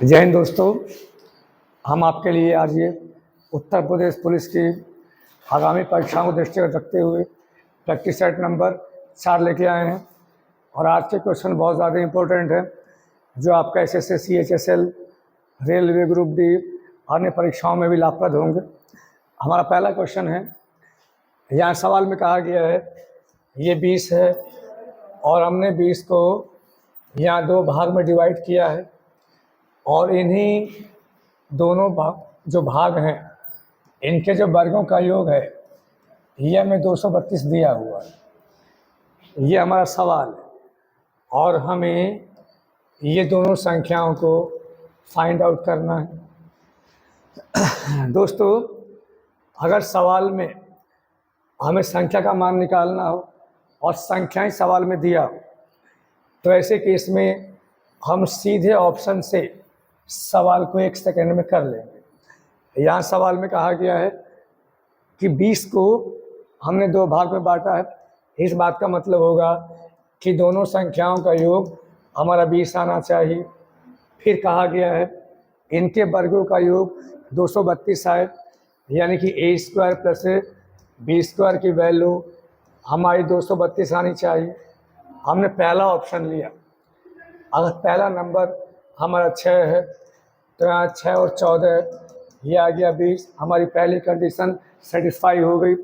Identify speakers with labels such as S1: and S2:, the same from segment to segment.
S1: जय हिंद दोस्तों। हम आपके लिए आज ये उत्तर प्रदेश पुलिस की आगामी परीक्षाओं को दृष्टिगत रखते हुए प्रैक्टिस सेट नंबर 4 लेके आए हैं। और आज के क्वेश्चन बहुत ज़्यादा इम्पोर्टेंट है, जो आपका SSC HSL railway group D अन्य परीक्षाओं में भी लाभप्रद होंगे। हमारा पहला क्वेश्चन है, यहाँ सवाल में कहा गया है ये 20 है और हमने 20 को यहाँ 2 भाग में डिवाइड किया है और इन्हीं दोनों जो भाग हैं इनके जो वर्गों का योग है ये हमें 232 दिया हुआ है। ये हमारा सवाल है और हमें ये दोनों संख्याओं को फाइंड आउट करना है। दोस्तों, अगर सवाल में हमें संख्या का मान निकालना हो और संख्याएं सवाल में दिया हो तो ऐसे केस में हम सीधे ऑप्शन से सवाल को 1 सेकंड में कर लेंगे। यहाँ सवाल में कहा गया है कि 20 को हमने 2 भाग में बांटा है। इस बात का मतलब होगा कि दोनों संख्याओं का योग हमारा 20 आना चाहिए। फिर कहा गया है इनके वर्गों का योग 232 आए, यानी कि a² प्लस b² की वैल्यू हमारी 232 आनी चाहिए। हमने पहला ऑप्शन लिया। अगर पहला नंबर हमारा 6 है तो यहाँ 6 और 14 ये आ गया 20। हमारी पहली कंडीशन सेटिस्फाई हो गई।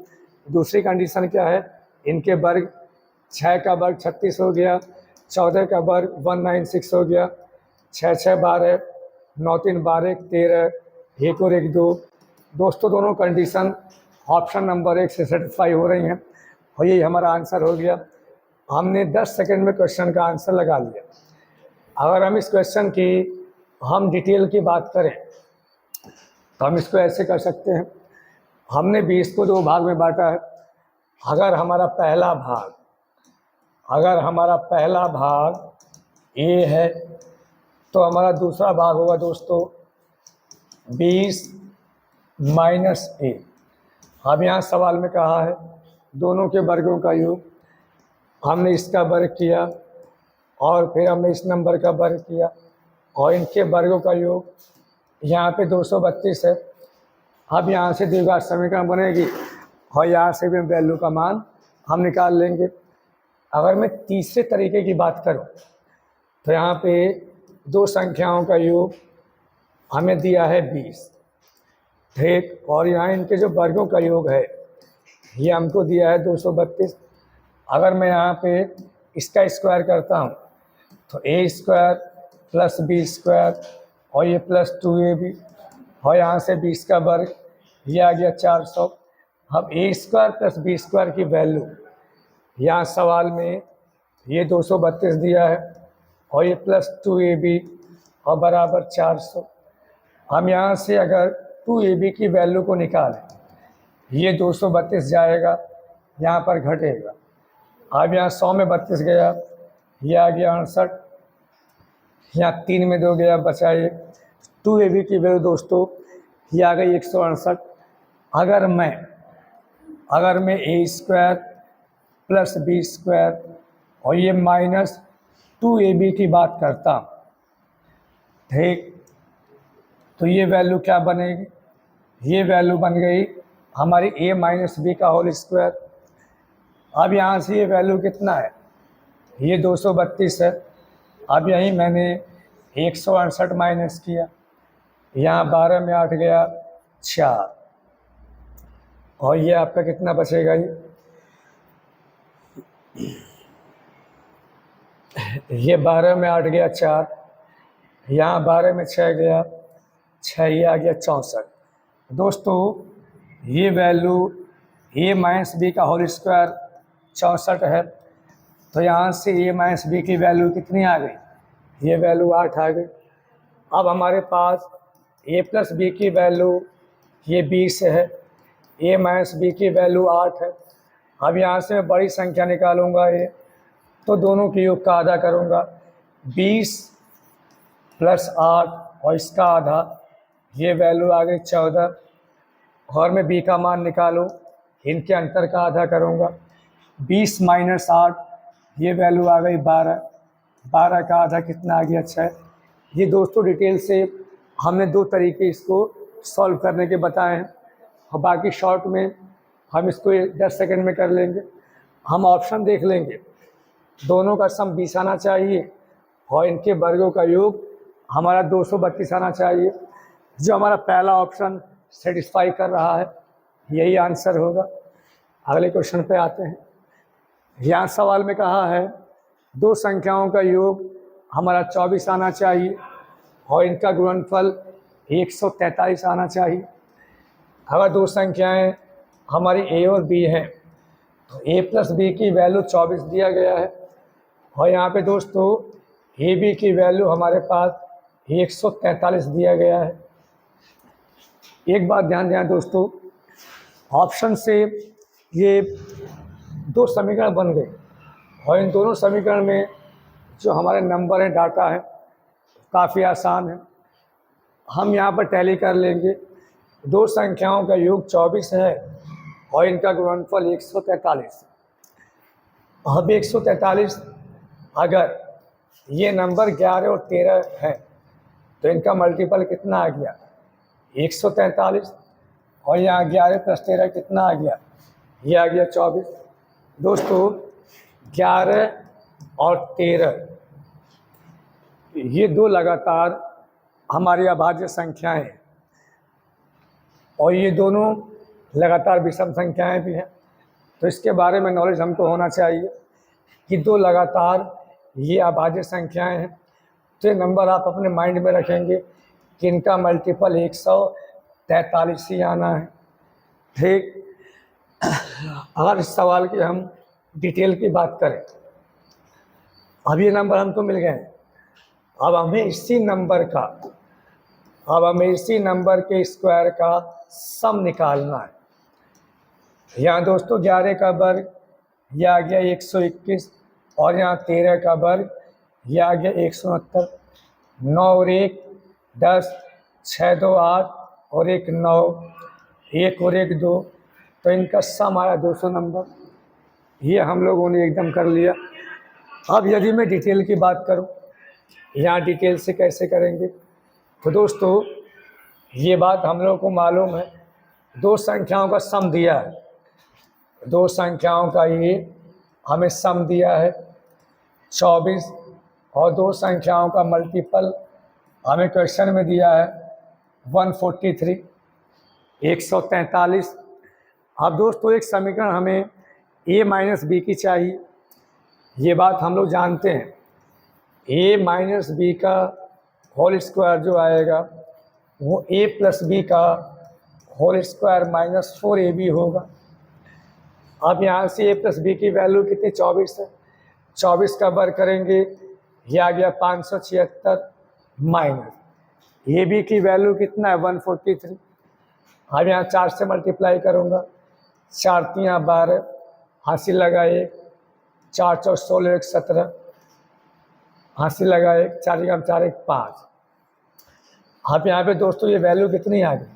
S1: दूसरी कंडीशन क्या है, इनके वर्ग 6 का वर्ग 36 हो गया, 14 का वर्ग 196 हो गया, 6 6 12, 9 3 12 13, 1 और 1 2। दोस्तों, दोनों कंडीशन ऑप्शन नंबर 1 से सेटिस्फाई हो रही हैं और यही हमारा आंसर हो गया। हमने 10 सेकंड में क्वेश्चन का आंसर लगा लिया। अगर हम इस क्वेश्चन की डिटेल की बात करें तो हम इसको ऐसे कर सकते हैं। हमने 20 को 2 भाग में बांटा है। अगर हमारा पहला भाग A है तो हमारा दूसरा भाग होगा दोस्तों 20 माइनस A। अब यहाँ सवाल में कहा है दोनों के वर्गों का योग। हमने इसका वर्ग किया और फिर हमने इस नंबर का वर्ग किया और इनके वर्गों का योग यहाँ पे 232 है। अब यहाँ से द्विघात समीकरण बनेगी और यहाँ से भी वैल्यू का मान हम निकाल लेंगे। अगर मैं तीसरे तरीके की बात करूँ तो यहाँ पे 2 संख्याओं का योग हमें दिया है 20, ठीक, और यहाँ इनके जो वर्गों का योग है ये हमको दिया है 232। अगर मैं यहाँ पे इसका स्क्वायर करता हूँ तो a² प्लस b² और ये प्लस 2ab और यहाँ से 20 का वर्ग ये आ गया 400। अब a² प्लस b² की वैल्यू यहाँ सवाल में ये 232 दिया है और ये प्लस 2ab और बराबर 400। हम यहाँ से अगर 2ab की वैल्यू को निकालें, ये 232 जाएगा, यहाँ पर घटेगा। अब यहाँ 100 में 32 गया, ये आ गया 68, यहाँ 3 में 2 गया, बचा ये 2ab की वैल्यू दोस्तों ये आ गई 168। अगर मैं a² प्लस b² और ये माइनस 2ab की बात करता हूँ, ठीक, तो ये वैल्यू क्या बनेगी, ये वैल्यू बन गई हमारी a माइनस b का होल स्क्वायर। अब यहाँ से ये वैल्यू कितना है, ये 232 है। अब यही मैंने 168 माइनस किया, यहाँ 12 में 8 गया 4 और ये आपका कितना बचेगा, ये 12 में 8 गया 4, यहाँ 12 में 6 गया 6, ये आ गया 64। दोस्तों, ये वैल्यू a माइनस b का होल स्क्वायर 64 है, तो यहाँ से a माइनस b की वैल्यू कितनी आ गई, ये वैल्यू 8 आ गई। अब हमारे पास a प्लस b की वैल्यू ये 20 है, a माइनस b की वैल्यू 8 है। अब यहाँ से मैं बड़ी संख्या निकालूंगा ये, तो दोनों के योग का आधा करूँगा, 20 प्लस 8 और इसका आधा, ये वैल्यू आ गई 14। और मैं b का मान निकालूँ, इनके अंतर का आधा करूँगा, 20 माइनस 8, ये वैल्यू आ गई 12, 12 का आधा कितना आ गया 6, ये दोस्तों डिटेल से हमने 2 तरीके इसको सॉल्व करने के बताए हैं, और बाकी शॉर्ट में हम इसको 10 सेकंड में कर लेंगे। हम ऑप्शन देख लेंगे, दोनों का सम 20 आना चाहिए और इनके वर्गों का योग हमारा 232 आना चाहिए। जो हमारा पहला ऑप्शन सेटिस्फाई कर रहा है यही आंसर होगा। अगले क्वेश्चन पे आते हैं। यहाँ सवाल में कहा है 2 संख्याओं का योग हमारा 24 आना चाहिए और इनका गुणनफल 143 आना चाहिए। अगर 2 संख्याएं हमारी ए और बी हैं तो ए प्लस बी की वैल्यू 24 दिया गया है, और यहाँ पे दोस्तों ए बी की वैल्यू हमारे पास 143 दिया गया है। एक बात ध्यान दें दोस्तों, ऑप्शन से ये 2 समीकरण बन गए और इन दोनों समीकरण में जो हमारे नंबर हैं, डाटा है, काफ़ी आसान है। हम यहाँ पर टैली कर लेंगे। 2 संख्याओं का योग 24 है और इनका गुणनफल 143। अब 143 अगर ये नंबर 11 और 13 है तो इनका मल्टीपल कितना आ गया? 143। और यहाँ 11 + 13 कितना आ गया? ये आ गया 24। दोस्तों 11 और 13 ये 2 लगातार हमारी अभाज्य संख्याएं हैं और ये दोनों लगातार विषम संख्याएं भी हैं। तो इसके बारे में नॉलेज हमको होना चाहिए कि 2 लगातार ये अभाज्य संख्याएं हैं। तो ये नंबर आप अपने माइंड में रखेंगे कि इनका मल्टीपल 143 ही आना है। ठीक, अगर इस सवाल की हम डिटेल की बात करें, अब ये नंबर हमको मिल गए। अब हमें इसी नंबर के स्क्वायर का सम निकालना है। यहाँ दोस्तों 11 का वर्ग ये आ गया 121 और यहाँ 13 का वर्ग ये आ गया 169। 9 और 1 10, 6 2 8 और 1 9, 1 और 1 2, तो इनका सम आया 200 नंबर। ये हम लोगों ने एकदम कर लिया। अब यदि मैं डिटेल की बात करूं, यहाँ डिटेल से कैसे करेंगे, तो दोस्तों ये बात हम लोगों को मालूम है, 2 संख्याओं का सम दिया है। 2 संख्याओं का ये हमें सम दिया है 24 और 2 संख्याओं का मल्टीपल हमें क्वेश्चन में दिया है 143, 143। अब दोस्तों एक समीकरण हमें a माइनस बी की चाहिए। ये बात हम लोग जानते हैं, a माइनस बी का होल स्क्वायर जो आएगा वो a प्लस बी का होल स्क्वायर -4ab होगा। अब यहाँ से a प्लस बी की वैल्यू कितनी? 24 है। 24 का वर्ग करेंगे, ये आ गया 576 माइनस ए बी की वैल्यू कितना है? 143। अब यहाँ 4 से मल्टीप्लाई करूँगा, 4 3 12, हासिल लगा 1, 4 4 16 1 17, हासिल लगा 1, 4 4 1 5। अब यहाँ पे दोस्तों ये वैल्यू कितनी आ गई?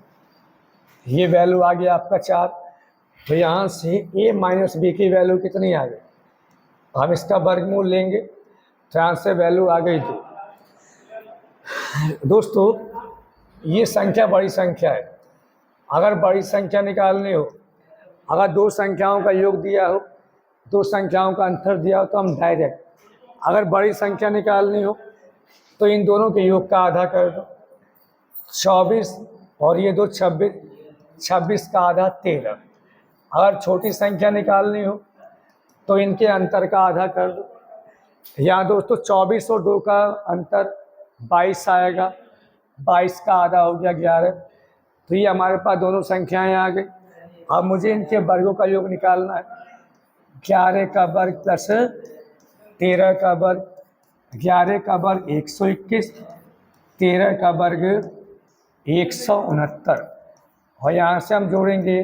S1: ये वैल्यू आ गया आपका 4। तो यहाँ से a माइनस बी की वैल्यू कितनी आ गई? हम इसका वर्गमूल लेंगे तो यहाँ से वैल्यू आ गई 2। दोस्तों ये संख्या बड़ी संख्या है। अगर बड़ी संख्या निकालनी हो, अगर 2 संख्याओं का योग दिया हो, 2 संख्याओं का अंतर दिया हो, तो हम डायरेक्ट, अगर बड़ी संख्या निकालनी हो तो इन दोनों के योग का आधा कर दो। 24 और ये 2 26, 26 का आधा 13। अगर छोटी संख्या निकालनी हो तो इनके अंतर का आधा कर दो। यहाँ दोस्तों 24 और 2 का अंतर 22 आएगा, 22 का आधा हो गया 11। तो ये हमारे पास दोनों संख्याएं आ गई। अब मुझे इनके वर्गों का योग निकालना है। 11 का वर्ग प्लस 13 का वर्ग, 11 का वर्ग 121, 13 का वर्ग 169, और यहाँ से हम जोड़ेंगे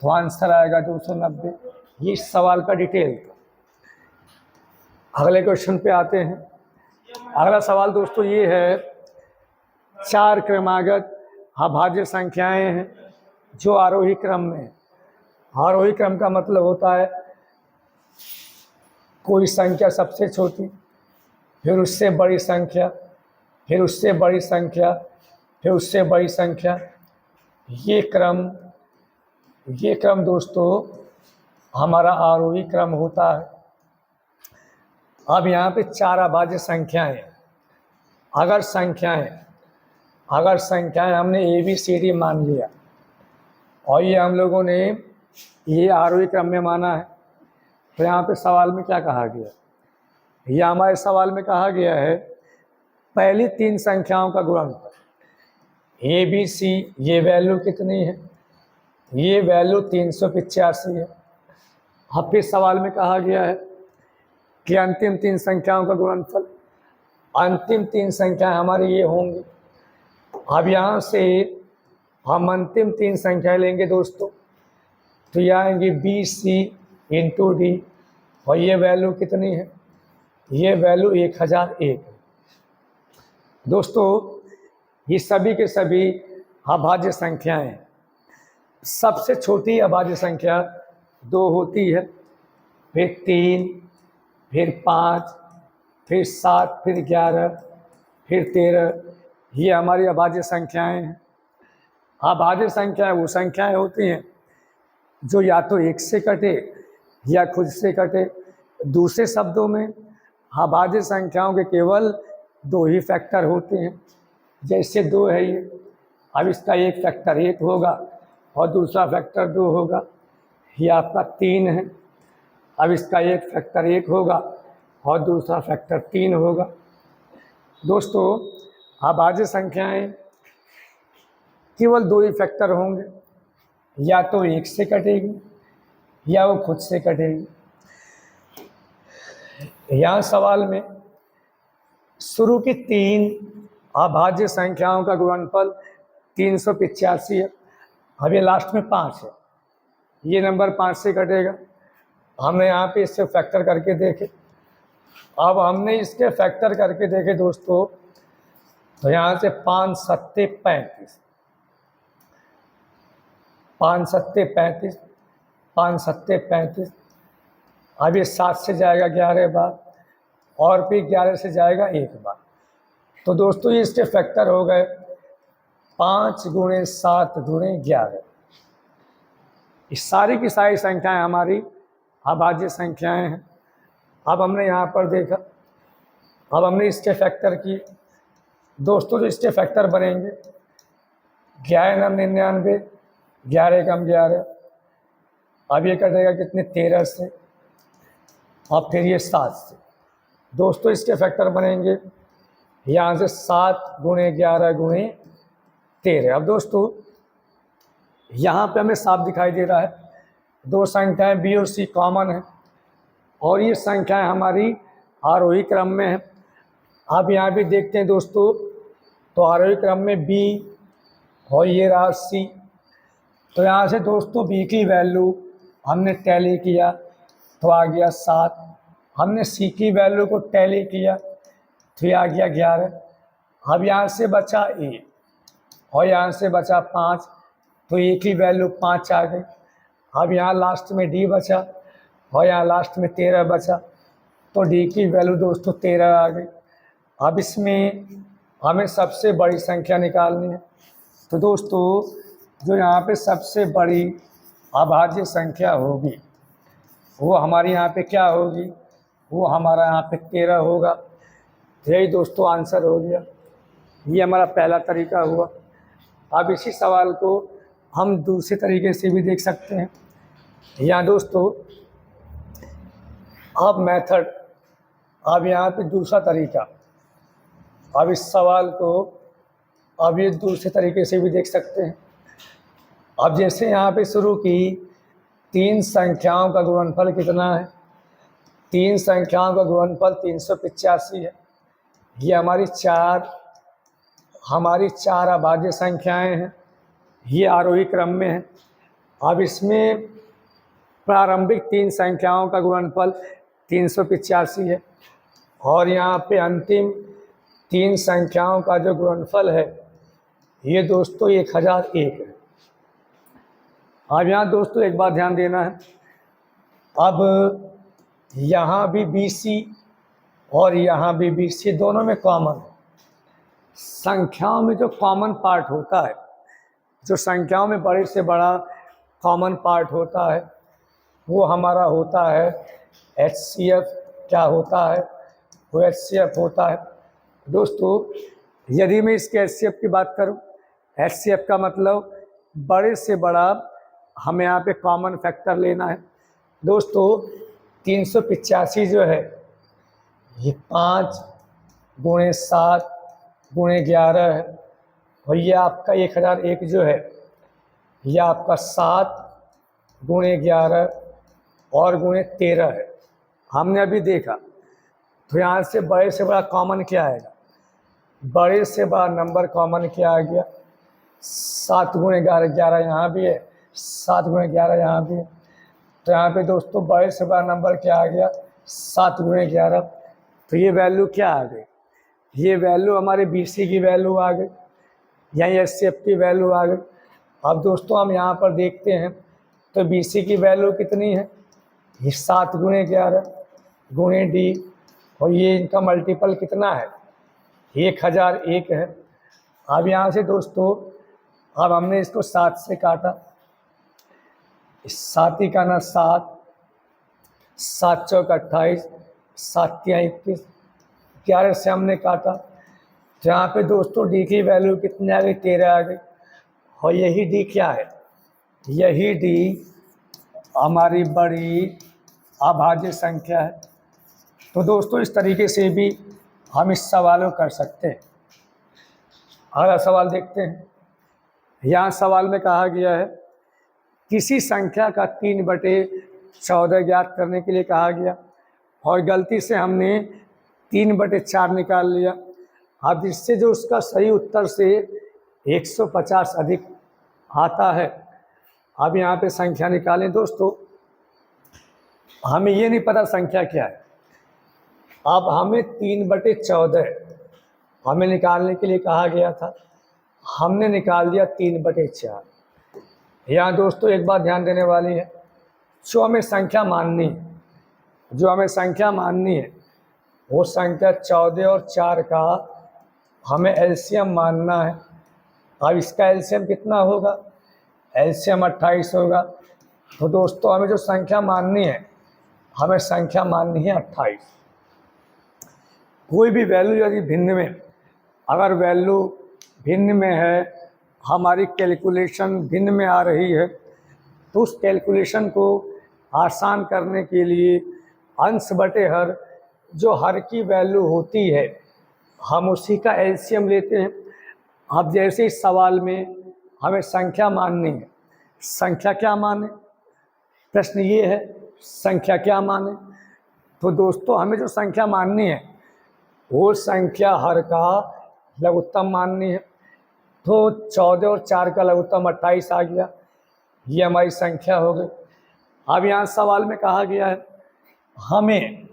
S1: तो आंसर आएगा 290। ये इस सवाल का डिटेल। अगले क्वेश्चन पे आते हैं। अगला सवाल दोस्तों ये है, 4 क्रमागत अभाज्य संख्याएं हैं जो आरोही क्रम में है। आरोही क्रम का मतलब होता है कोई संख्या सबसे छोटी, फिर उससे बड़ी संख्या, फिर उससे बड़ी संख्या, फिर उससे बड़ी संख्या। ये क्रम दोस्तों हमारा आरोही क्रम होता है। अब यहाँ पे 4 अभाज्य संख्याएं, अगर संख्याएं हमने ABCD मान लिया और ये हम लोगों ने ये आरोही क्रम में माना है, तो यहाँ पे सवाल में क्या कहा गया? यह हमारे सवाल में कहा गया है पहली 3 संख्याओं का गुणनफल। ABC ये वैल्यू कितनी है? ये वैल्यू 385 है। अब फिर सवाल में कहा गया है कि अंतिम 3 संख्याओं का गुणनफल। अंतिम 3 संख्याएं हमारी ये होंगी। अब यहाँ से हम अंतिम 3 संख्याएं लेंगे दोस्तों, तो ये आएंगी BC इंटू D, और ये वैल्यू कितनी है? ये वैल्यू 1001 है। दोस्तों ये सभी के सभी अभाज्य संख्याएं हैं। सबसे छोटी अभाज्य संख्या 2 होती है, फिर 3, फिर 5, फिर 7, फिर 11, फिर 13। ये हमारी अभाज्य संख्याएं हैं। अभाज्य संख्याएं वो संख्याएं होती हैं जो या तो 1 से कटे या खुद से कटे। दूसरे शब्दों में अभाज्य संख्याओं के केवल 2 ही फैक्टर होते हैं। जैसे 2 है ये, अब इसका एक फैक्टर 1 होगा और दूसरा फैक्टर 2 होगा। ये आपका 3 है, अब इसका एक फैक्टर 1 होगा और दूसरा फैक्टर 3 होगा। दोस्तों अभाज्य संख्याएं केवल 2 ही फैक्टर होंगे, या तो 1 से कटेगी या वो खुद से कटेगी। यहाँ सवाल में शुरू की 3 अभाज्य संख्याओं का गुणनफल 385 है। अब ये लास्ट में 5 है, ये नंबर 5 से कटेगा। हमने यहाँ पे इससे फैक्टर करके देखे। अब हमने इसके फैक्टर करके देखे दोस्तों, तो यहाँ से 5 सत्ते 35, 5 सत्ते 35, 5 सत्ते 35। अब ये 7 से जाएगा 11 बार और फिर 11 से जाएगा 1 बार। तो दोस्तों ये इसके फैक्टर हो गए 5 गुणे 7 गुणे 11। इस सारी की सारी संख्याएं हमारी अभाज्य संख्याएं हैं। अब हमने यहाँ पर देखा, अब हमने इसके फैक्टर किए। दोस्तों जो इसके फैक्टर बनेंगे 11 9 99, 11 कम 11। अब ये कटेगा कितने? 13 से, और फिर ये 7 से। दोस्तों इसके फैक्टर बनेंगे यहाँ से 7 गुणे 11 गुणे 13। अब दोस्तों यहाँ पे हमें साफ दिखाई दे रहा है 2 संख्याएं B और C कॉमन है, और ये संख्याएं हमारी आरोही क्रम में है। आप यहाँ भी देखते हैं दोस्तों, तो आरोही क्रम में B और ये रहा C। तो यहाँ से दोस्तों B की वैल्यू हमने टैली किया तो आ गया 7। हमने C की वैल्यू को टैली किया तो ये आ गया 11। अब यहाँ से बचा A और यहाँ से बचा 5, तो A की वैल्यू 5 आ गई। अब यहाँ लास्ट में D बचा और यहाँ लास्ट में 13 बचा, तो D की वैल्यू दोस्तों 13 आ गई। अब इसमें हमें सबसे बड़ी संख्या निकालनी है। तो दोस्तों जो यहाँ पे सबसे बड़ी अभाज्य संख्या होगी वो हमारी यहाँ पे क्या होगी? वो हमारा यहाँ पे 13 होगा। यही दोस्तों आंसर हो गया। ये हमारा पहला तरीका हुआ। अब इसी सवाल को हम दूसरे तरीके से भी देख सकते हैं। यहाँ दोस्तों अब मेथड, अब यहाँ पे दूसरा तरीका, अब इस सवाल को अब ये दूसरे तरीके से भी देख सकते हैं। अब जैसे यहाँ पे शुरू की 3 संख्याओं का गुणनफल कितना है? 3 संख्याओं का गुणनफल 385 है। ये हमारी चार अभाज्य संख्याएं हैं। ये आरोही क्रम में है। अब इसमें प्रारंभिक 3 संख्याओं का गुणनफल 385 है, और यहाँ पे अंतिम 3 संख्याओं का जो गुणनफल है ये दोस्तों 1001 है। अब यहाँ दोस्तों एक बात ध्यान देना है, अब यहाँ भी BC और यहाँ भी BC दोनों में कॉमन है। संख्याओं में जो कॉमन पार्ट होता है, जो संख्याओं में बड़े से बड़ा कॉमन पार्ट होता है, वो हमारा होता है HCF। क्या होता है? वो HCF होता है। दोस्तों, यदि मैं इसके HCF की बात करूं, HCF का मतलब बड़े से बड़ा हमें यहाँ पे कॉमन फैक्टर लेना है। दोस्तों, 385 जो है ये 5 गुणे 7 गुणे 11 है, और ये आपका 1001 जो है ये आपका 7 गुणे 11 और गुणे 13 है। हमने अभी देखा, तो यहाँ से बड़े से बड़ा कॉमन क्या आएगा? बड़े से बड़ा नंबर कॉमन क्या आ गया? 7 गुणे 11, 11 यहाँ भी है, 7 गुणे 11 यहाँ भी है। तो यहाँ पे दोस्तों बड़े से बड़ा नंबर क्या आ गया? 7 गुणे 11। तो ये वैल्यू क्या आ गई? ये वैल्यू हमारे BC की वैल्यू आ गई, यहीं HCF की वैल्यू आ गई। अब दोस्तों हम यहाँ पर देखते हैं, तो BC की वैल्यू कितनी है? ये 7 गुणे 11 गुणे D, और ये इनका मल्टीपल कितना है? 1001 है। अब यहाँ से दोस्तों, अब हमने इसको 7 से काटा, 7 ही का ना 7, 7 चौक 28, 7 तिया 21, 11 से हमने काटा। जहाँ पे दोस्तों D की वैल्यू कितनी आ गई? 13 आ गई। और यही D क्या है? यही D हमारी बड़ी अभाज्य संख्या है। तो दोस्तों, इस तरीके से भी हम इस सवाल को कर सकते हैं। अगला सवाल देखते हैं। यहाँ सवाल में कहा गया है, किसी संख्या का 3/14 ज्ञात करने के लिए कहा गया, और गलती से हमने 3/4 निकाल लिया। अब इससे जो उसका सही उत्तर से 150 अधिक आता है। अब यहाँ पे संख्या निकालें। दोस्तों, हमें ये नहीं पता संख्या क्या है। अब हमें 3/14 हमें निकालने के लिए कहा गया था, हमने निकाल दिया 3/4। यहाँ दोस्तों एक बात ध्यान देने वाली है, जो हमें संख्या माननी है, जो हमें संख्या माननी है वो संख्या 14 और 4 का हमें एलसीएम मानना है। अब इसका एलसीएम कितना होगा? एलसीएम 28 होगा। तो दोस्तों, हमें जो संख्या माननी है, हमें संख्या माननी है 28। कोई भी वैल्यू यदि भिन्न में, अगर वैल्यू भिन्न में है, हमारी कैलकुलेशन भिन्न में आ रही है, तो उस कैलकुलेशन को आसान करने के लिए अंश बटे हर, जो हर की वैल्यू होती है, हम उसी का एलसीएम लेते हैं। अब जैसे इस सवाल में हमें संख्या माननी है, संख्या क्या माने? प्रश्न ये है, संख्या क्या माने? तो दोस्तों, हमें जो संख्या माननी है वो संख्या हर का लघुत्तम माननी है। तो 14 और 4 का लघुत्तम 28 आ गया, ये हमारी संख्या हो गई। अब यहाँ सवाल में कहा गया है, हमें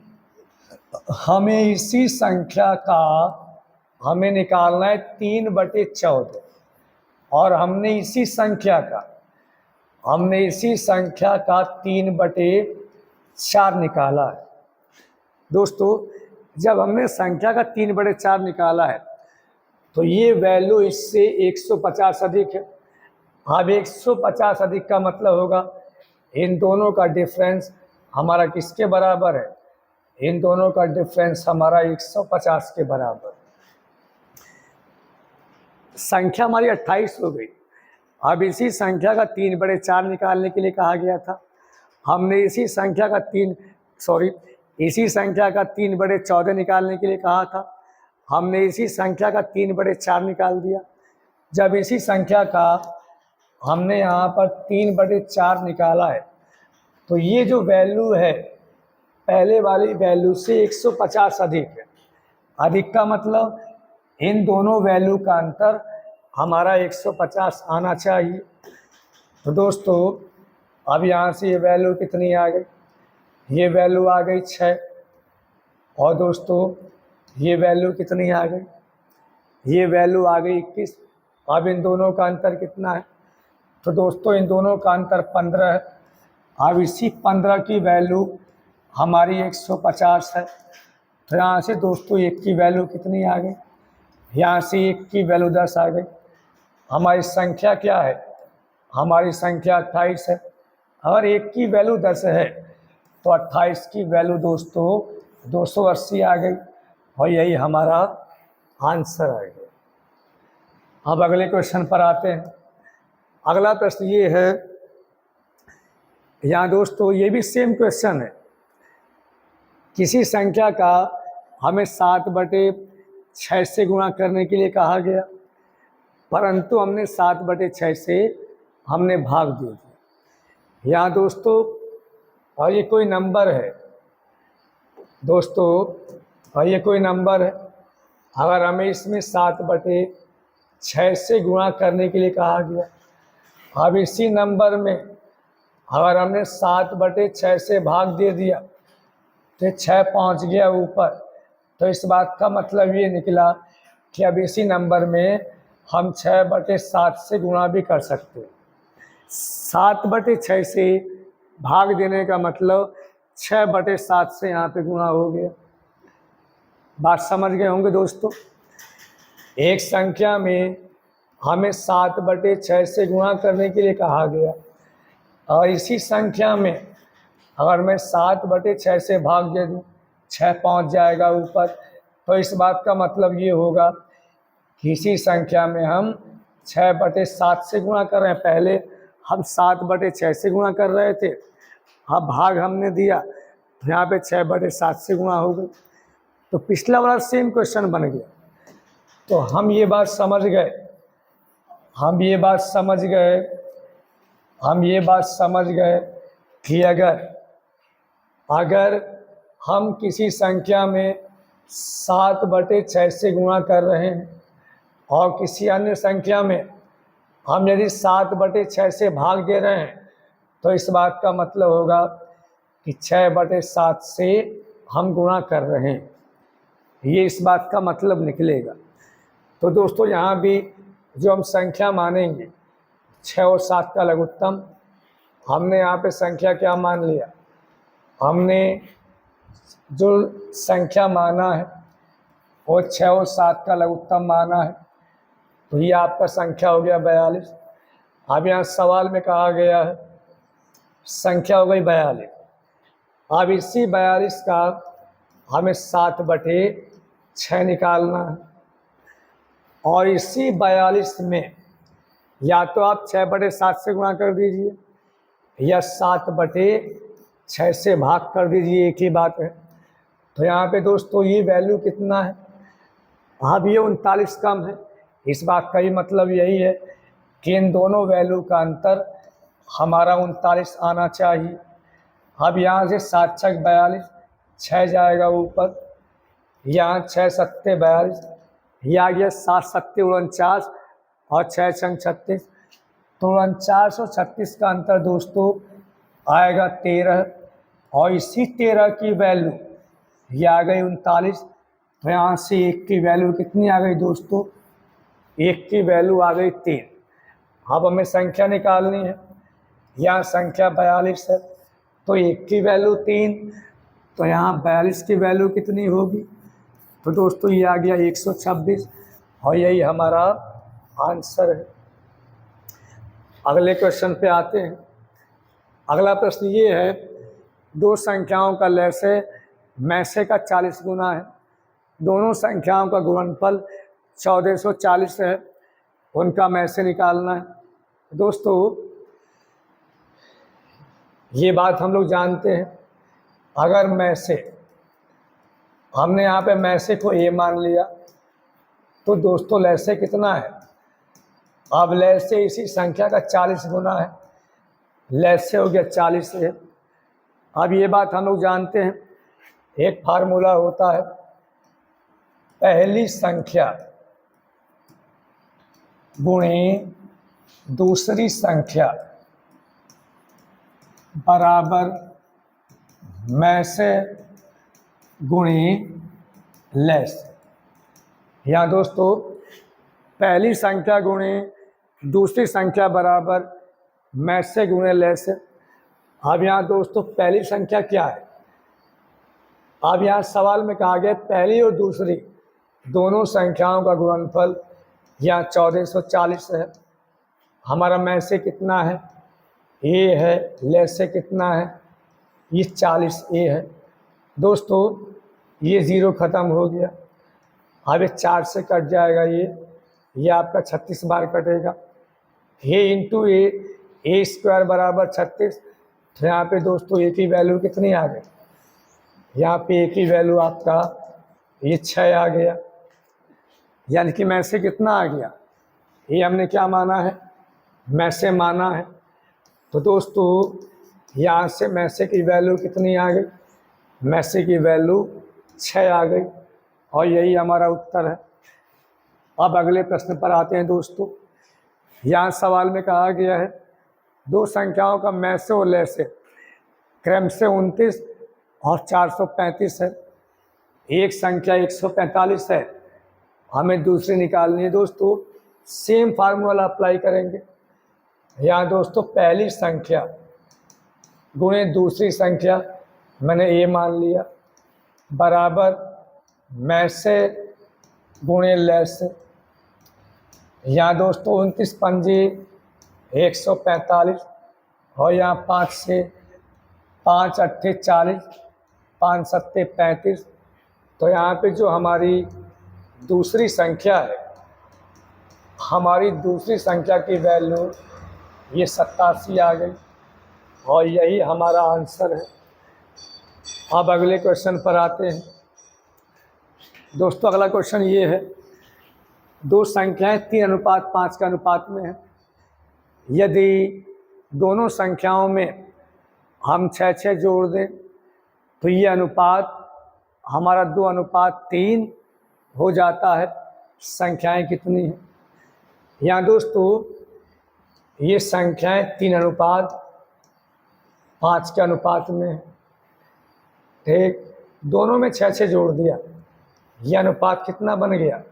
S1: इसी संख्या का हमें निकालना है 3/14, और हमने इसी संख्या का 3/4 निकाला है। दोस्तों, जब हमने संख्या का 3/4 निकाला है, तो ये वैल्यू इससे 150 अधिक है। अब 150 अधिक का मतलब होगा इन दोनों का डिफरेंस हमारा किसके बराबर है? इन दोनों का डिफरेंस हमारा 150 के बराबर। संख्या हमारी 28 हो गई। अब इसी संख्या का 3/4 निकालने के लिए कहा गया था, हमने इसी संख्या का 3/14 निकालने के लिए कहा था, हमने इसी संख्या का 3/4 निकाल दिया। जब इसी संख्या का हमने यहाँ पर 3/4 निकाला है, तो ये जो वैल्यू है पहले वाली वैल्यू से 150 अधिक है। अधिक का मतलब इन दोनों वैल्यू का अंतर हमारा 150 आना चाहिए। तो दोस्तों, अब यहाँ से ये वैल्यू कितनी आ गई? ये वैल्यू आ गई 6, और दोस्तों ये वैल्यू कितनी आ गई? ये वैल्यू आ गई 21। अब इन दोनों का अंतर कितना है? तो दोस्तों, इन दोनों का अंतर 15 है। अब इसी 15 की वैल्यू हमारी 150 है। तो यहाँ से दोस्तों 1 की वैल्यू कितनी आ गई? यहाँ से 1 की वैल्यू 10 आ गई। हमारी संख्या क्या है? हमारी संख्या 28 है। अगर 1 की वैल्यू 10 है तो 28 की वैल्यू दोस्तों 280 आ गई और यही हमारा आंसर आ गया। अब अगले क्वेश्चन पर आते हैं। अगला प्रश्न ये है, यहाँ दोस्तों ये भी सेम क्वेश्चन है। किसी संख्या का हमें 7/6 से गुणा करने के लिए कहा गया, परंतु हमने 7/6 से हमने भाग दे दिया। यहाँ दोस्तों और ये कोई नंबर है दोस्तों, और ये कोई नंबर है। अगर हमें इसमें 7/6 से गुणा करने के लिए कहा गया, अब इसी नंबर में अगर हमने 7/6 से भाग दे दिया तो 6 पहुँच गया ऊपर, तो इस बात का मतलब ये निकला कि अब इसी नंबर में हम 6/7 से गुणा भी कर सकते हैं। 7/6 से भाग देने का मतलब 6/7 से यहाँ पे गुणा हो गया। बात समझ गए होंगे दोस्तों। एक संख्या में हमें 7/6 से गुणा करने के लिए कहा गया और इसी संख्या में अगर मैं 7/6 से भाग दे दूँ 6 पहुँच जाएगा ऊपर, तो इस बात का मतलब ये होगा कि इसी संख्या में हम 6/7 से गुणा कर रहे हैं। पहले हम 7/6 से गुणा कर रहे थे, अब भाग हमने दिया तो यहाँ पे 6/7 से गुणा हो गई। तो पिछला वाला सेम क्वेश्चन बन गया। तो हम ये बात समझ गए कि अगर हम किसी संख्या में 7/6 से गुणा कर रहे हैं और किसी अन्य संख्या में हम यदि 7/6 से भाग दे रहे हैं, तो इस बात का मतलब होगा कि 6/7 से हम गुणा कर रहे हैं। ये इस बात का मतलब निकलेगा। तो दोस्तों यहाँ भी जो हम संख्या मानेंगे 6 और 7 का लघुत्तम, हमने यहाँ पे संख्या क्या मान लिया? हमने जो संख्या माना है वो 6 और 7 का लघुत्तम माना है। तो ये आपका संख्या हो गया 42। अब यहाँ सवाल में कहा गया है संख्या हो गई 42। अब इसी 42 का हमें 7/6 निकालना है और इसी 42 में या तो आप 6/7 से गुणा कर दीजिए या 7/6 से भाग कर दीजिए, एक ही बात है। तो यहाँ पे दोस्तों ये वैल्यू कितना है? अब ये 39 कम है। इस बात का ही मतलब यही है कि इन दोनों वैल्यू का अंतर हमारा 39 आना चाहिए। अब यहाँ से 7 छक 42, 6 जाएगा ऊपर, यहाँ 6 सत्ते 42, यह आ गया 7 सत्ते 49 और 6 छंग 36। तो 49 और 36 का अंतर दोस्तों आएगा 13 और इसी 13 की वैल्यू ये आ गई 39। तो यहाँ से 1 की वैल्यू कितनी आ गई दोस्तों? 1 की वैल्यू आ गई 3। अब हमें संख्या निकालनी है। यहाँ संख्या 42 है तो 1 की वैल्यू 3, तो यहाँ 42 की वैल्यू कितनी होगी? तो दोस्तों ये आ गया 126 और यही हमारा आंसर है। अगले क्वेश्चन पे आते हैं। अगला प्रश्न ये है, दो संख्याओं का लैसे मैसे का 40 गुना है। दोनों संख्याओं का गुणनफल 1440 है, उनका मैसे निकालना है। दोस्तों ये बात हम लोग जानते हैं, अगर मैसे हमने यहाँ पे मैसे को ए मान लिया तो दोस्तों लैसे कितना है? अब लैसे इसी संख्या का 40 गुना है, लैसे हो गया 40 है। अब ये बात हम लोग जानते हैं, एक फार्मूला होता है, पहली संख्या गुणे दूसरी संख्या बराबर मैसे गुणे लैसे। यहाँ दोस्तों पहली संख्या गुणे दूसरी संख्या बराबर मैसे गुणे लैसे। अब यहाँ दोस्तों पहली संख्या क्या है? अब यहाँ सवाल में कहा गया पहली और दूसरी, दोनों संख्याओं का गुणनफल यहाँ 1440 है। हमारा में से कितना है, ए है, ले से कितना है, ये 40 ए है। दोस्तों ये 0 ख़त्म हो गया, अब ये 4 से कट जाएगा, ये आपका 36 बार कटेगा। ए इंटू ए स्क्वायर बराबर 36। तो यहाँ पे दोस्तों ए की वैल्यू कितनी आ गई, यहाँ पे ए की वैल्यू आपका ये 6 आ गया, यानी कि में से कितना आ गया, ये हमने क्या माना है, में से माना है। तो दोस्तों यहाँ से में से की वैल्यू कितनी आ गई, में से की वैल्यू 6 आ गई, और यही हमारा उत्तर है। अब अगले प्रश्न पर आते हैं दोस्तों। यहाँ सवाल में कहा गया है दो संख्याओं का में से और ले से क्रम से 29 और 435 है। एक संख्या 145 है, हमें दूसरी निकालनी है। दोस्तों सेम फार्मूला अप्लाई करेंगे। यहाँ दोस्तों पहली संख्या गुणे दूसरी संख्या, मैंने ए मान लिया, बराबर में से गुणे ले से। यहाँ दोस्तों 29 पंजी 145, और यहाँ 5 से 5 अट्ठे 40, 5 सत्ते 35। तो यहाँ पे जो हमारी दूसरी संख्या है, हमारी दूसरी संख्या की वैल्यू ये 87 आ गई, और यही हमारा आंसर है। अब अगले क्वेश्चन पर आते हैं दोस्तों। अगला क्वेश्चन ये है, दो संख्याएं 3:5 के अनुपात में हैं। यदि दोनों संख्याओं में हम 6 जोड़ दें तो ये अनुपात हमारा 2:3 हो जाता है। संख्याएं कितनी हैं? यहाँ दोस्तों ये संख्याएं 3:5 के अनुपात में है। ठीक, दोनों में 6 जोड़ दिया, यह अनुपात कितना बन गया,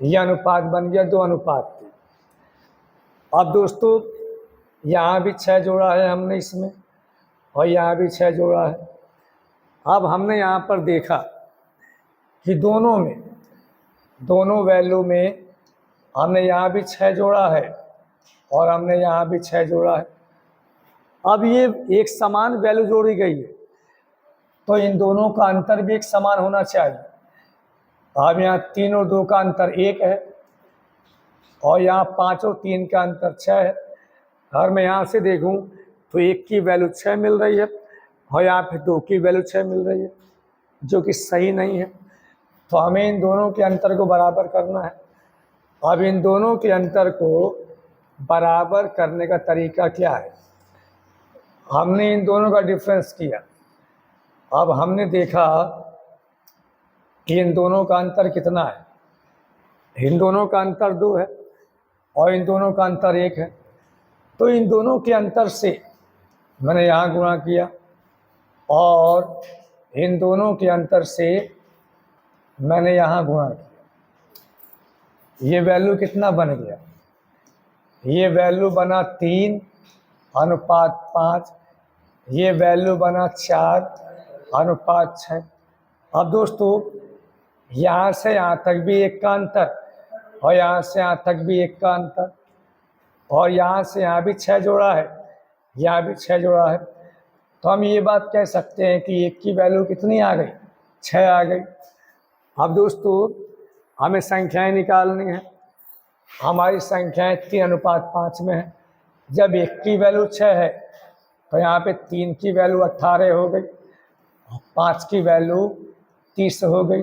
S1: यह अनुपात बन गया 2:3। अब दोस्तों यहाँ भी 6 जोड़ा है हमने इसमें, और यहाँ भी 6 जोड़ा है। अब हमने यहाँ पर देखा कि दोनों वैल्यू में हमने यहाँ भी 6 जोड़ा है और हमने यहाँ भी 6 जोड़ा है। अब ये एक समान वैल्यू जोड़ी गई है, तो इन दोनों का अंतर भी एक समान होना चाहिए। अब यहाँ 3 और 2 का अंतर 1 है, और यहाँ 5 और 3 का अंतर 6 है। अगर मैं यहाँ से देखूँ तो 1 की वैल्यू 6 मिल रही है, और यहाँ पे 2 की वैल्यू 6 मिल रही है, जो कि सही नहीं है। तो हमें इन दोनों के अंतर को बराबर करना है। अब इन दोनों के अंतर को बराबर करने का तरीका क्या है, हमने इन दोनों का डिफरेंस किया। अब हमने देखा कि इन दोनों का अंतर कितना है, इन दोनों का अंतर 2 है और इन दोनों का अंतर 1 है। तो इन दोनों के अंतर से मैंने यहाँ गुणा किया, और इन दोनों के अंतर से मैंने यहाँ गुणा किया। ये वैल्यू कितना बन गया, ये वैल्यू बना 3:5, ये वैल्यू बना 4:6। अब दोस्तों यहाँ से यहाँ तक भी 1 का अंतर, और यहाँ से यहाँ तक भी 1 का अंतर, और यहाँ से यहाँ भी 6 जोड़ा है, यहाँ भी 6 जोड़ा है। तो हम ये बात कह सकते हैं कि 1 की वैल्यू कितनी आ गई, 6 आ गई। अब दोस्तों हमें संख्याएं निकालनी है। हमारी संख्याएं 3:5 में है। जब 1 की वैल्यू 6 है तो यहाँ पे 3 की वैल्यू 18 हो गई, और 5 की वैल्यू 30 हो गई।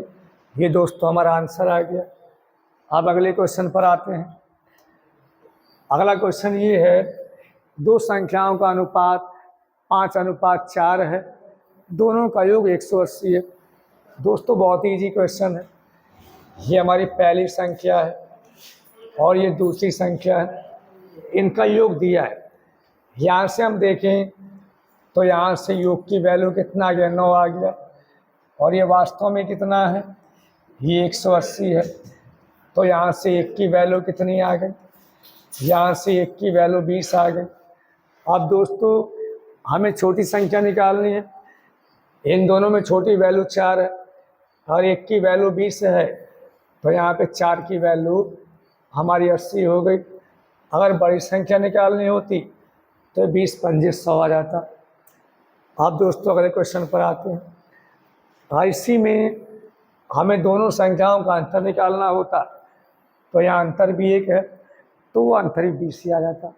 S1: ये दोस्तों हमारा आंसर आ गया। अब अगले क्वेश्चन पर आते हैं। अगला क्वेश्चन ये है, दो संख्याओं का अनुपात 5:4 है, दोनों का योग 180 है। दोस्तों बहुत ईजी क्वेश्चन है। ये हमारी पहली संख्या है और ये दूसरी संख्या है, इनका योग दिया है। यहाँ से हम देखें तो यहाँ से योग की वैल्यू कितना आ गया, 9 आ गया, और ये वास्तव में कितना है, ये 180 है। तो यहाँ से 1 की वैल्यू कितनी आ गई, यहाँ से 1 की वैल्यू 20 आ गई। अब दोस्तों हमें छोटी संख्या निकालनी है। इन दोनों में छोटी वैल्यू 4 है और 1 की वैल्यू 20 है, तो यहाँ पे 4 की वैल्यू हमारी 80 हो गई। अगर बड़ी संख्या निकालनी होती तो 20 पंजे 100 आ जाता। अब दोस्तों अगले क्वेश्चन पर आते हैं। इसी में हमें दोनों संख्याओं का अंतर निकालना होता, तो यहाँ अंतर भी 1 है, तो वो अंतर भी 20 ही आ जाता।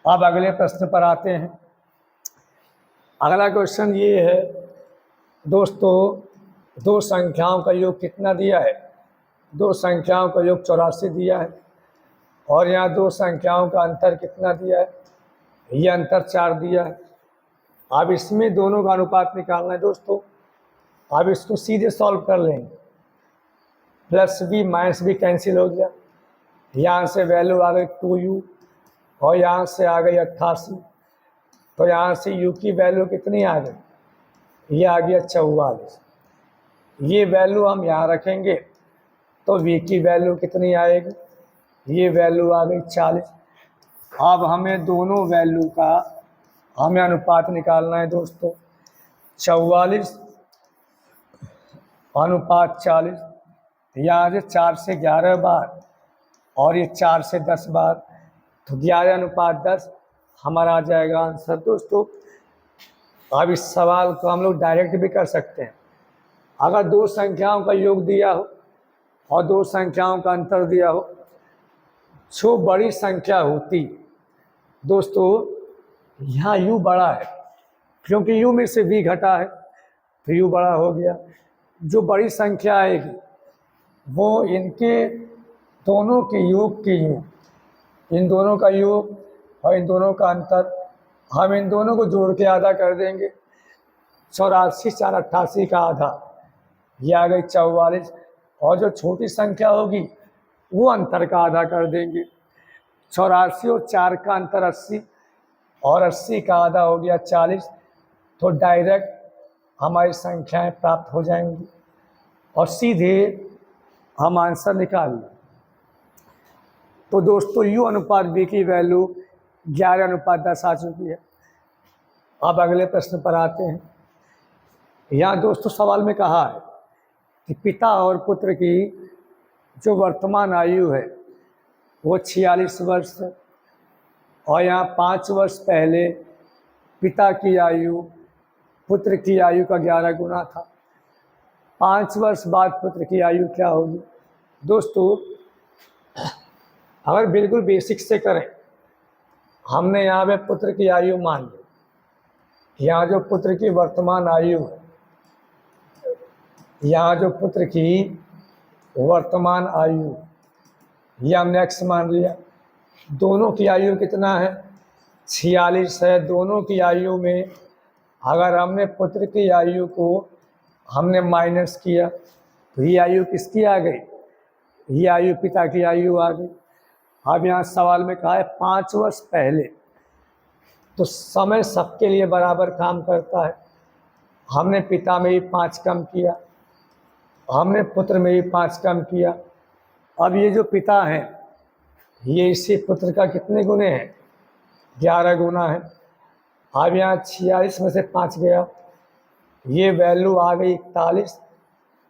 S1: अब अगले प्रश्न पर आते हैं। अगला क्वेश्चन ये है दोस्तों, दो संख्याओं का योग कितना दिया है? दो संख्याओं का योग 84 दिया है, और यहाँ दो संख्याओं का अंतर कितना दिया है? ये अंतर 4 दिया है। अब इसमें दोनों का अनुपात निकालना है दोस्तों। अब इसको सीधे सॉल्व कर लेंगे। Plus B minus B cancel हो गया, यहाँ से वैल्यू आ गई 2u और यहाँ से आ गई 88, तो यहाँ से u की वैल्यू कितनी आ गई? ये आ गया 44। ये वैल्यू हम यहाँ रखेंगे तो v की वैल्यू कितनी आएगी? ये वैल्यू आ गई 40। अब हमें दोनों वैल्यू का हमें अनुपात निकालना है दोस्तों। 44 अनुपात 40, यहाँ से 4 से 11 बार और ये 4 से 10 बार, तो 11 अनुपात 10 हमारा आ जाएगा आंसर दोस्तों। अब इस सवाल को हम लोग डायरेक्ट भी कर सकते हैं। अगर दो संख्याओं का योग दिया हो और दो संख्याओं का अंतर दिया हो, जो बड़ी संख्या होती दोस्तों, यहाँ u बड़ा है क्योंकि u में से v घटा है, तो u बड़ा हो गया। जो बड़ी संख्या आएगी वो इनके दोनों के योग के योग, इन दोनों का योग और इन दोनों का अंतर, हम इन दोनों को जोड़ के आधा कर देंगे। 84 4 88 का आधा, ये आ गई 44। और जो छोटी संख्या होगी वो अंतर का आधा कर देंगे। 84 और 4 का अंतर 80 और 80 का आधा हो गया 40, तो डायरेक्ट हमारी संख्याएं प्राप्त हो जाएंगी और सीधे हम आंसर निकाल लें। तो दोस्तों u अनुपात v की वैल्यू 11 अनुपात 10 आ चुकी है। अब अगले प्रश्न पर आते हैं। यहाँ दोस्तों सवाल में कहा है कि पिता और पुत्र की जो वर्तमान आयु है वो 46 वर्ष है, और यहाँ 5 वर्ष पहले पिता की आयु पुत्र की आयु का 11 गुना था। 5 वर्ष बाद पुत्र की आयु क्या होगी? दोस्तों अगर बिल्कुल बेसिक से करें, हमने यहाँ पे पुत्र की आयु मान ली। यहाँ जो पुत्र की वर्तमान आयु है, यहाँ जो पुत्र की वर्तमान आयु, ये हमने x मान लिया। दोनों की आयु कितना है? 46 है। दोनों की आयु में अगर हमने पुत्र की आयु को हमने माइनस किया तो ये आयु किसकी आ गई? ये आयु पिता की आयु आ गई। अब यहाँ सवाल में कहा है 5 वर्ष पहले, तो समय सबके लिए बराबर काम करता है। हमने पिता में भी 5 कम किया, हमने पुत्र में भी 5 कम किया। अब ये जो पिता हैं ये इसी पुत्र का कितने गुने हैं? 11 गुना है। अब यहाँ 46 में से 5 गया, ये वैल्यू आ गई 41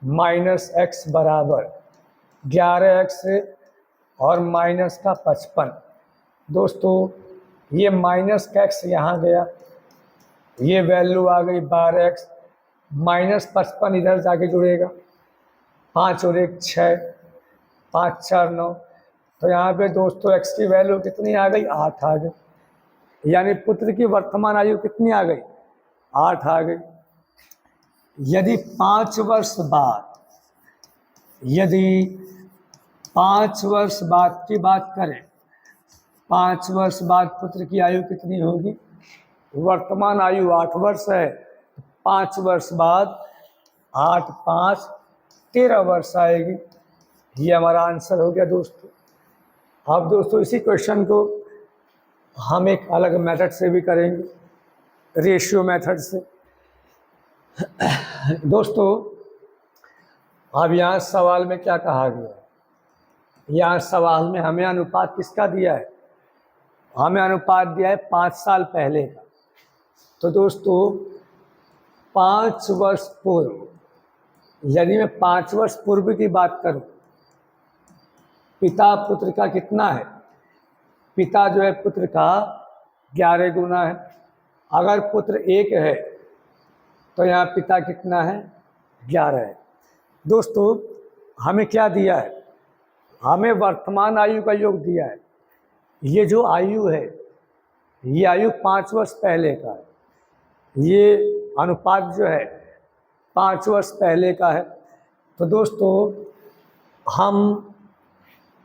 S1: माइनस x बराबर 11x और माइनस का 55। दोस्तों ये माइनस का x यहाँ गया, ये वैल्यू आ गई 12x माइनस 55 इधर जाके जुड़ेगा। 5 और 1 6, 5 4 9, तो यहाँ पे दोस्तों x की वैल्यू कितनी आ गई? 8 आ गई। यानी पुत्र की वर्तमान आयु कितनी आ गई? 8 आ गई। यदि 5 वर्ष बाद, यदि 5 वर्ष बाद की बात करें, 5 वर्ष बाद पुत्र की आयु कितनी होगी? वर्तमान आयु 8 वर्ष है, 5 वर्ष बाद 8 5 13 वर्ष आएगी। ये हमारा आंसर हो गया दोस्तों। अब दोस्तों इसी क्वेश्चन को हम एक अलग मेथड से भी करेंगे, रेशियो मेथड से। दोस्तों अब यहाँ सवाल में क्या कहा गया है? यहाँ सवाल में हमें अनुपात किसका दिया है? हमें अनुपात दिया है 5 साल पहले का। तो दोस्तों 5 वर्ष पूर्व, यदि मैं 5 वर्ष पूर्व की बात करूं पिता पुत्र का कितना है, पिता जो है पुत्र का 11 गुना है। अगर पुत्र 1 है तो यहाँ पिता कितना है, 11 है। दोस्तों हमें क्या दिया है, हमें वर्तमान आयु का योग दिया है। ये जो आयु है ये आयु 5 वर्ष पहले का है, ये अनुपात जो है 5 वर्ष पहले का है। तो दोस्तों हम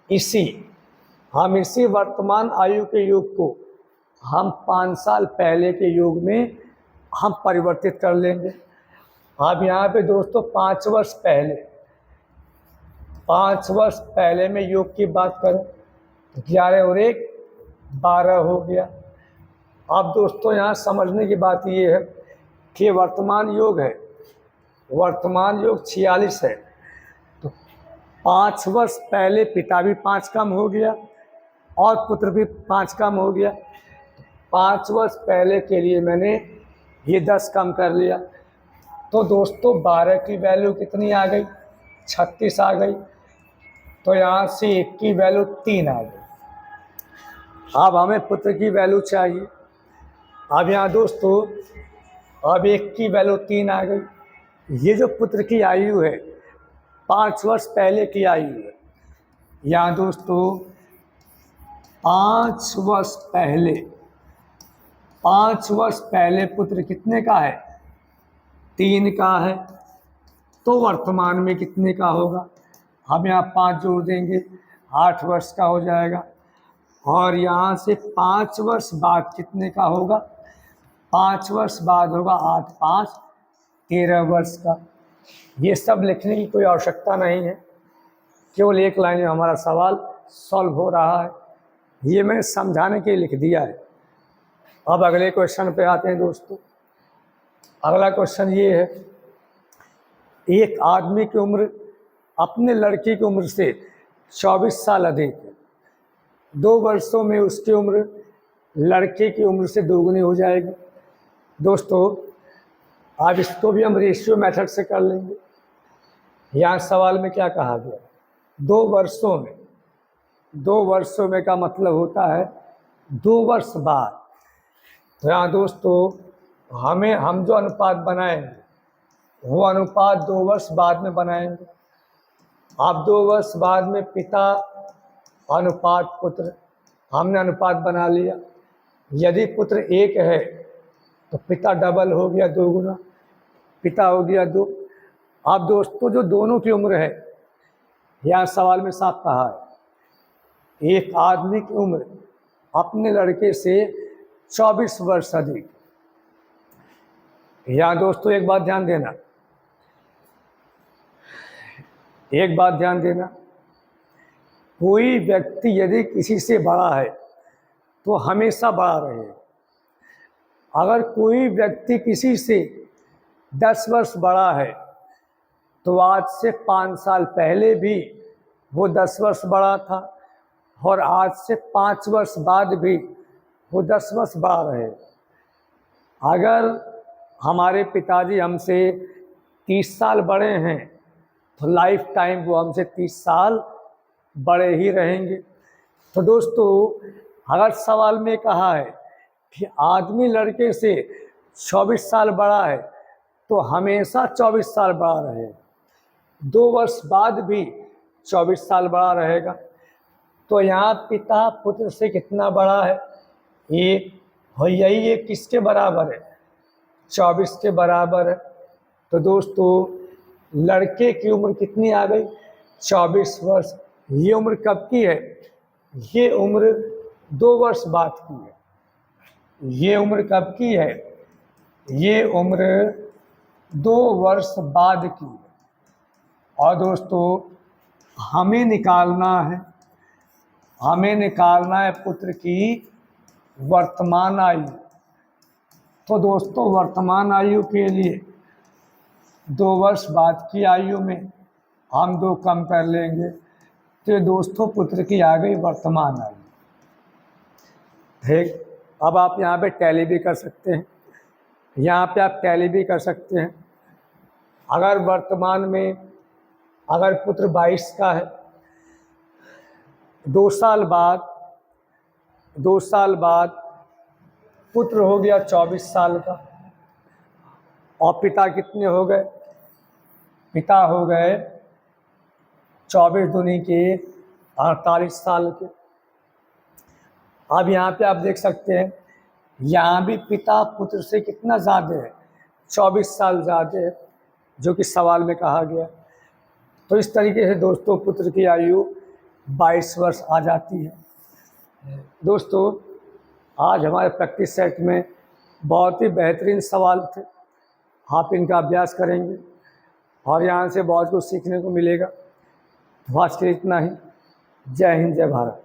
S1: इसी वर्तमान आयु के योग को हम 5 साल पहले के योग में हम परिवर्तित कर लेंगे। अब यहाँ पे दोस्तों 5 वर्ष पहले में योग की बात करें तो 11 और 1 12 हो गया। अब दोस्तों यहाँ समझने की बात ये है कि वर्तमान योग 46 है, तो 5 वर्ष पहले पिता भी 5 कम हो गया और पुत्र भी 5 कम हो गया। 5 वर्ष पहले के लिए मैंने ये 10 कम कर लिया। तो दोस्तों 12 की वैल्यू कितनी आ गई, 36 आ गई। तो यहाँ से 1 की वैल्यू 3 आ गई। अब हमें पुत्र की वैल्यू चाहिए। अब यहाँ दोस्तों अब 1 की वैल्यू 3 आ गई। ये जो पुत्र की आयु है 5 वर्ष पहले की आयु है। यहाँ दोस्तों 5 वर्ष पहले पुत्र कितने का है, 3 का है। तो वर्तमान में कितने का होगा, हम यहाँ 5 जोड़ देंगे, 8 वर्ष का हो जाएगा। और यहाँ से 5 वर्ष बाद कितने का होगा, 5 वर्ष बाद होगा 8 5 13 वर्ष का। ये सब लिखने की कोई आवश्यकता नहीं है, केवल एक लाइन में हमारा सवाल सॉल्व हो रहा है। ये मैंने समझाने के लिए लिख दिया है। अब अगले क्वेश्चन पे आते हैं दोस्तों। अगला क्वेश्चन ये है, एक आदमी की उम्र अपने लड़की की उम्र से 24 साल अधिक है। 2 वर्षों में उसकी उम्र लड़के की उम्र से दोगुनी हो जाएगी। दोस्तों आज इसको भी हम रेशियो मेथड से कर लेंगे। यहाँ सवाल में क्या कहा गया, 2 वर्षों में का मतलब होता है 2 वर्ष बाद। तो यहाँ दोस्तों हम जो अनुपात बनाएंगे वो अनुपात 2 वर्ष बाद में बनाएंगे। आप 2 वर्ष बाद में पिता अनुपात पुत्र, हमने अनुपात बना लिया। यदि पुत्र 1 है तो पिता डबल हो गया, 2 गुना, पिता हो गया 2। अब दोस्तों जो दोनों की उम्र है, यहाँ सवाल में साफ कहा है एक आदमी की उम्र अपने लड़के से 24 वर्ष अधिक। यहाँ दोस्तों एक बात ध्यान देना, कोई व्यक्ति यदि किसी से बड़ा है तो हमेशा बड़ा रहेगा। अगर कोई व्यक्ति किसी से 10 वर्ष बड़ा है तो आज से 5 साल पहले भी वो 10 वर्ष बड़ा था और आज से 5 वर्ष बाद भी वो 10 वर्ष बड़ा रहेगा। अगर हमारे पिताजी हमसे 30 साल बड़े हैं तो लाइफ टाइम वो हमसे 30 साल बड़े ही रहेंगे। तो दोस्तों अगर सवाल में कहा है कि आदमी लड़के से 24 साल बड़ा है तो हमेशा 24 साल बड़ा रहेगा, 2 वर्ष बाद भी 24 साल बड़ा रहेगा। तो यहाँ पिता पुत्र से कितना बड़ा है, यही किसके बराबर है, 24 के बराबर है। तो दोस्तों लड़के की उम्र कितनी आ गई, 24 वर्ष। ये उम्र कब की है, ये उम्र 2 वर्ष बाद की है। ये उम्र कब की है, ये उम्र 2 वर्ष बाद की है। और दोस्तों हमें निकालना है पुत्र की वर्तमान आयु। तो दोस्तों वर्तमान आयु के लिए 2 वर्ष बाद की आयु में हम 2 कम कर लेंगे। तो दोस्तों पुत्र की आ गई वर्तमान आयु। ठीक, अब आप यहाँ पे टैली भी कर सकते हैं, यहाँ पे आप टैली भी कर सकते हैं। अगर वर्तमान में अगर पुत्र 22 का है दो साल बाद पुत्र हो गया 24 साल का, और पिता कितने हो गए? पिता हो गए 24 दूनी के 48 साल के। अब यहाँ पे आप देख सकते हैं, यहाँ भी पिता पुत्र से कितना ज़्यादा है, 24 साल ज़्यादा है, जो कि सवाल में कहा गया। तो इस तरीके से दोस्तों पुत्र की आयु 22 वर्ष आ जाती है। दोस्तों आज हमारे प्रैक्टिस सेट में बहुत ही बेहतरीन सवाल थे, आप इनका अभ्यास करेंगे और यहाँ से बहुत कुछ सीखने को मिलेगा। तो आज के लिए इतना ही। जय हिंद, जय भारत।